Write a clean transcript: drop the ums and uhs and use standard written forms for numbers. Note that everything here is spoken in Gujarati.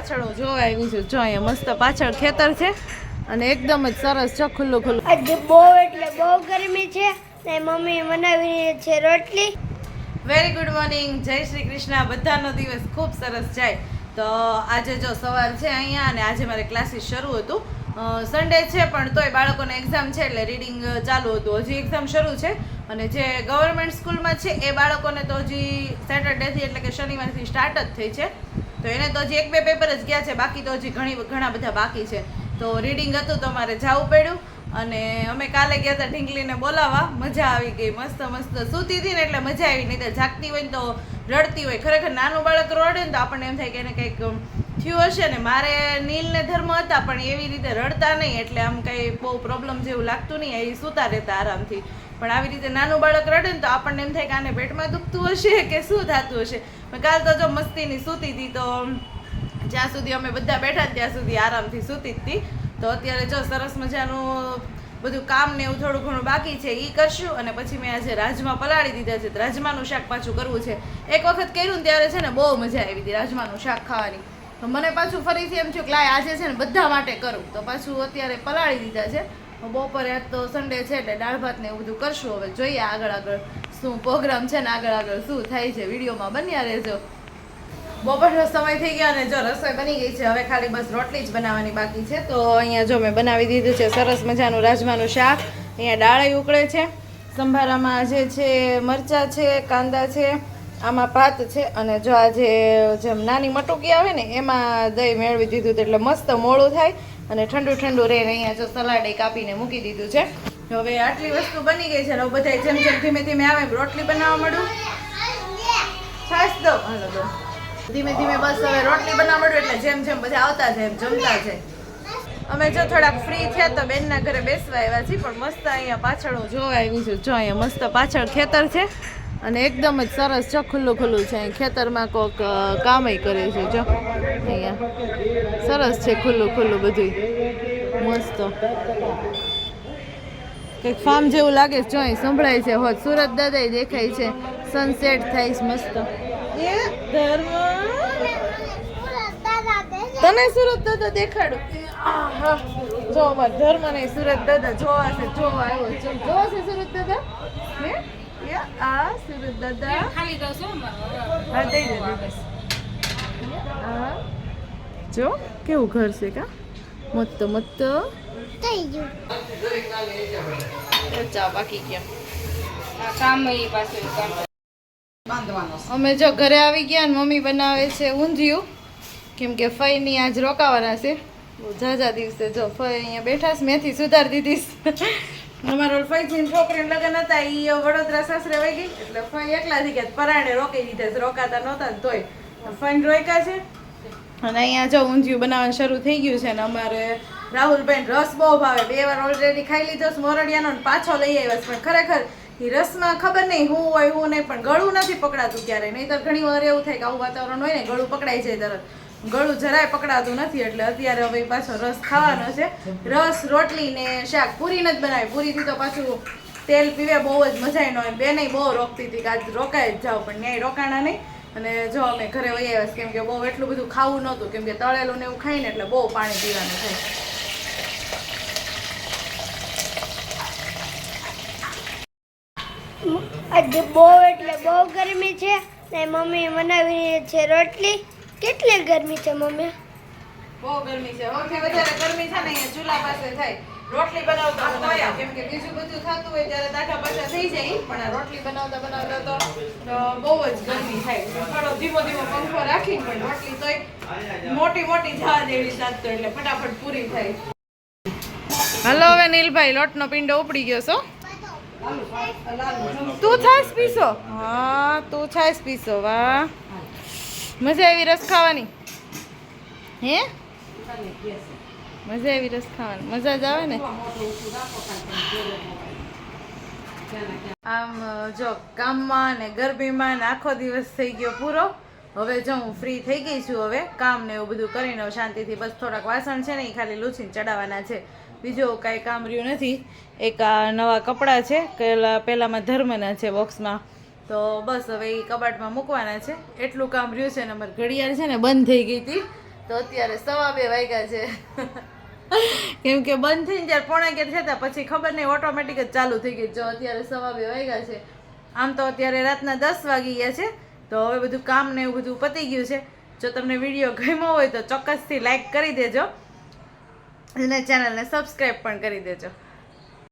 પાછળ હું જોવા આવી છું. જો અહીંયા મસ્ત પાછળ ખેતર છે અને એકદમ જ સરસ છે, ખુલ્લું ખુલ્લું. આજે બહુ એટલે બહુ ગરમી છે ને મમ્મી બનાવી છે રોટલી. વેરી ગુડ મોર્નિંગ, જય શ્રી કૃષ્ણ. બધાનો દિવસ ખૂબ સરસ જાય. તો આજે જો સવાર છે અહીંયા અને આજે મારે ક્લાસીસ શરૂ હતું. સન્ડે છે પણ તોય બાળકોને એક્ઝામ છે એટલે રીડિંગ ચાલુ હતું. હજી એક્ઝામ શરૂ છે અને જે ગવર્મેન્ટ સ્કૂલમાં છે એ બાળકોને તો હજી સેટરડેથી એટલે કે શનિવારથી સ્ટાર્ટ જ થઈ છે. તો એને તો હજી 1-2 પેપર જ ગયા છે, બાકી તો હજી ઘણા બધા બાકી છે. તો રીડિંગ હતું તો મારે જવું પડ્યું અને અમે કાલે ગયા હતા ઢીંગલીને બોલાવવા. મજા આવી ગઈ, મસ્ત સૂતી હતી ને એટલે મજા આવી. નહીં તો જાગતી હોય ને તો રડતી હોય. ખરેખર નાનું બાળક રડે ને તો આપણને એમ થાય કે એને કંઈક થયું હશે ને. મારે નીલને ધર્મ હતા પણ એવી રીતે રડતા નહીં એટલે આમ કંઈ બહુ પ્રોબ્લેમ જેવું લાગતું નહીં. એ સૂતા રહેતા આરામથી. પણ આવી રીતે નાનું બાળક રડે ને તો આપણને એમ થાય કે આને પેટમાં દુખતું હશે કે શું થતું હશે. કાલ તો જો મસ્તીની સૂતી હતી તો જ્યાં સુધી અમે બધા બેઠા ત્યાં સુધી આરામથી સૂતી જ હતી. તો અત્યારે જો સરસ મજાનું બધું કામ ને એવું થોડું ઘણું બાકી છે એ કરશું અને પછી મેં આજે રાજમા પલાળી દીધા છે. રાજમાનું શાક પાછું કરવું છે. એક વખત કર્યું ને ત્યારે છે ને બહુ મજા આવી હતી રાજમાનું શાક ખાવાની. તો મને પાછું ફરીથી એમ થયું કે લાય આજે છે ને બધા માટે કરું. તો પાછું અત્યારે પલાળી દીધા છે. બપોરે આજ તો સન્ડે છે એટલે દાળ ભાત ને એવું બધું કરશું. હવે જોઈએ આગળ શું પ્રોગ્રામ છે ને આગળ શું થાય છે. વિડીયોમાં બન્યા રહેજો. બપોરનો સમય થઈ ગયો અને જો રસોઈ બની ગઈ છે. હવે ખાલી બસ રોટલી જ બનાવવાની બાકી છે. તો અહીંયા જો મેં બનાવી દીધું છે સરસ મજાનું રાજમાનું શાક. અહીંયા દાળ ઉકળે છે. સંભારામાં જે છે મરચાં છે, કાંદા છે, આમાં ભાત છે અને જો આજે જેમ નાની મટુકી આવે ને એમાં દહીં મેળવી દીધું એટલે મસ્ત મોળું થાય અને ઠંડુ રહે. અહીંયા જો સલાડ કાપીને મૂકી દીધું છે. હવે આટલી વસ્તુ બની ગઈ છે. હવે બધા જેમ ધીમે આવે રોટલી બનાવવા માંડું. છાશ દો, હાલો દો. ધીમે બસ હવે રોટલી બનાવવા માંડું એટલે જેમ બધા આવતા જાય એમ જમતા જાય. અમે જો થોડાક ફ્રી થયા તો બેનના ઘરે બેસવા આવ્યા છીએ. પણ મસ્ત અહીંયા પાછળ હું જોવા આવી છું. જો અહીંયા મસ્ત પાછળ ખેતર છે અને એકદમ જ સરસ છે, ખુલ્લું છે. અહીં ખેતરમાં કોઈક કામય કરે છે. જો અહીંયા સરસ છે, ખુલ્લું બધું મસ્ત કંઈક ફાર્મ જેવું લાગે છે. જો અહીં સંભળાય છે હોત સુરત દાદા દેખાય છે. સનસેટ થાય છે મસ્ત. એ ધર્મ તને સુરત દાદા દેખાડું. જો અમાર ધર્મ ને સુરત દાદા જોવા આવ્યો છે. જોવા છે સુરત દાદા હે આ સુરત દાદા ખાલી દો હા દઈ દે બસ. જો કેવું ઘર છે કા મસ્ત થઈ ગયું. ચા બાકી ગયા. કામ એ પાછું કામ અમે જો ઘરે આવી ગયા ને મમ્મી બનાવે છે ઊંધિયું. કેમ કે ફઈની આજ રોકાવાના છે બહુ ઝાઝા દિવસે. જો ફઈ અહીંયા બેઠા છે, મેથી સુધારી દીધી. અમારો ફઈજીની છોકરીને લગ્ન હતા એ વડોદરા સાસરે વહી ગઈ એટલે ફઈ એકલાથી ગયા પરાણે રોકી દીધા છે. રોકાતા નહોતા ને તોય ફઈને રોક્યા છે. અને અહીંયા જો ઊંધિયું બનાવવાનું શરૂ થઈ ગયું છે ને અમારે રાહુલભાઈ રસ બહુ ભાવે. 2 વાર ઓલરેડી ખાઈ લીધો છે મોરડિયાનો ને પાછો લઈ આવ્યો છે. પણ ખરેખર એ રસમાં ખબર નહીં હું હોય હું નહીં પણ ગળું નથી પકડાતું ક્યારેય. નહીં તો ઘણી વાર એવું થાય કે આવું વાતાવરણ હોય ને ગળું પકડાઈ જાય તરત. ગળું જરાય પકડાતું નથી એટલે અત્યારે હવે પાછો રસ ખાવાનો છે. રસ રોટલી ને શાક. પૂરી નથી બનાવી. પૂરીથી તો પાછું તેલ પીવે બહુ જ મજા ન હોય. બેને બહુ રોકતી હતી કે આજ રોકાય જ જાઓ પણ ન્યાય રોકાણા નહીં. અને જો અમે ઘરે વહી આવ્યા કેમ કે બહુ એટલું બધું ખાવું નહોતું કેમ કે તળેલું ને એવું ખાઈને એટલે બહુ પાણી પીવાનું થાય. આજે બહુ એટલે બહુ ગરમી છે ને મમ્મી બનાવી છે રોટલી. કેટલી ગરમી છે મમ્મી? બહુ ગરમી છે. સૌથી વધારે ગરમી છે ને અહીંયા ચૂલા પાસે થાય. રોટલી બનાવતા કેમ કે બીજું બધું થતું હોય ત્યારે દાખલા પાછા થઈ જાય પણ આ રોટલી બનાવતા તો બહુ જ ગરમી થાય. થોડો ધીમો પંખો રાખીને પણ રોટલી તોય મોટી જવા જેવી સાચતો એટલે ફટાફટ પૂરી થાય. હલો હવે નીલભાઈ લોટનો પિંડો ઉપડી ગયો છો. તું છાશ પીશો? હા તું છાશ પીશો. વાહ મજા આવી રસ ખાવાની હે? મજા આવી રસ ખાવાની? મજા જ આવે ને. આમ જો કામમાં ને ગરમીમાં ને આખો દિવસ થઈ ગયો પૂરો. હવે જો હું ફ્રી થઈ ગઈ છું. હવે કામ ને એવું બધું કરીને શાંતિથી બસ થોડાક વાસણ છે ને એ ખાલી લૂછીને ચડાવવાના છે. બીજું કાંઈ કામ રહ્યું નથી. એક આ નવા કપડાં છે પહેલામાં ધર્મના છે બોક્સમાં તો બસ હવે એ કબાટમાં મૂકવાના છે. એટલું કામ રહ્યું છે ને અમારી ઘડિયાળ છે ને બંધ થઈ ગઈ હતી તો અત્યારે 2:15 વાગ્યા છે કેમ કે બંધ થઈને જ્યારે 11:30 થયા પછી ખબર નહીં ઓટોમેટિક જ ચાલુ થઈ ગઈ. જો અત્યારે 2:15 વાગ્યા છે. આમ તો અત્યારે રાતના 10 વાગી ગયા છે. તો હવે બધું કામ ને એવું બધું પતી ગયું છે. જો તમને વિડીયો ગમ્યો હોય તો ચોક્કસથી લાઈક કરી દેજો અને ચેનલને સબસ્ક્રાઈબ પણ કરી દેજો.